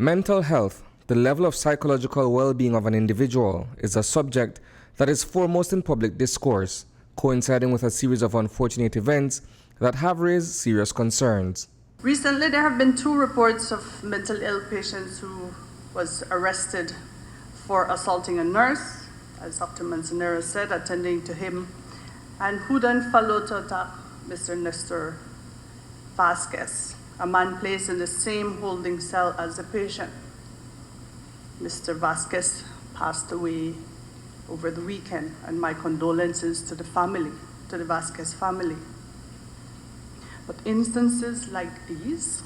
Mental health, the level of psychological well-being of an individual, is a subject that is foremost in public discourse, coinciding with a series of unfortunate events that have raised serious concerns. Recently, there have been 2 reports of mental ill patients who was arrested for assaulting a nurse, as Dr. Manzanero said, attending to him, and who then followed to attack Mr. Nestor Vasquez, a man placed in the same holding cell as the patient. Mr. Vasquez passed away over the weekend, and my condolences to the family, to the Vasquez family. But instances like these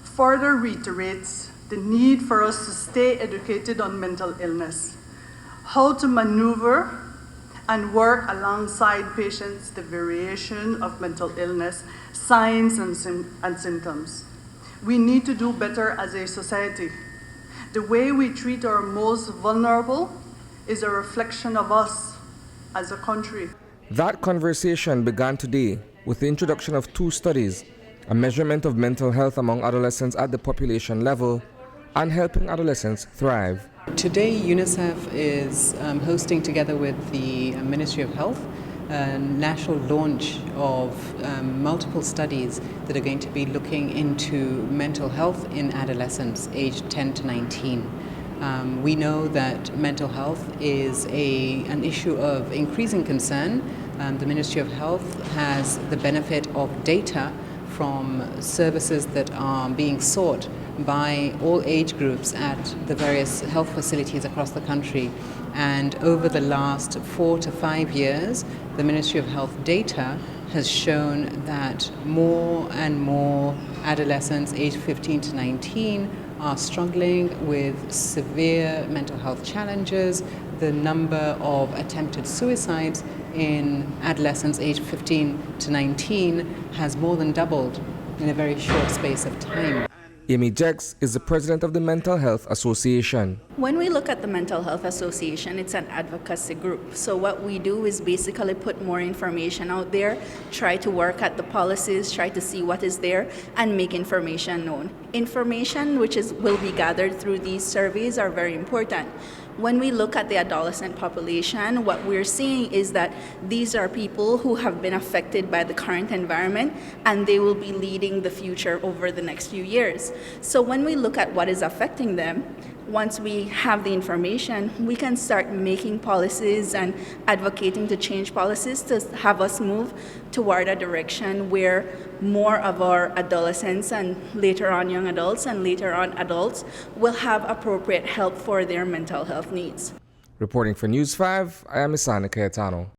further reiterates the need for us to stay educated on mental illness, how to maneuver and work alongside patients the variation of mental illness, signs and symptoms. We need to do better as a society. The way we treat our most vulnerable is a reflection of us as a country. That conversation began today with the introduction of 2 studies, a measurement of mental health among adolescents at the population level and Helping Adolescents Thrive. Today, UNICEF is hosting, together with the Ministry of Health, a national launch of multiple studies that are going to be looking into mental health in adolescents aged 10 to 19. We know that mental health is an issue of increasing concern. The Ministry of Health has the benefit of data from services that are being sought by all age groups at the various health facilities across the country. And over the last 4 to 5 years, the Ministry of Health data has shown that more and more adolescents aged 15 to 19 are struggling with severe mental health challenges. The number of attempted suicides in adolescents aged 15 to 19 has more than doubled in a very short space of time. Amy Jex is the president of the Mental Health Association. When we look at the Mental Health Association, it's an advocacy group. So what we do is basically put more information out there, try to work at the policies, try to see what is there, and make information known. Information which will be gathered through these surveys are very important. When we look at the adolescent population, what we're seeing is that these are people who have been affected by the current environment, and they will be leading the future over the next few years. So when we look at what is affecting them, once we have the information, we can start making policies and advocating to change policies to have us move toward a direction where more of our adolescents and later on young adults and later on adults will have appropriate help for their mental health needs. Reporting for News 5, I am Isani Cayetano.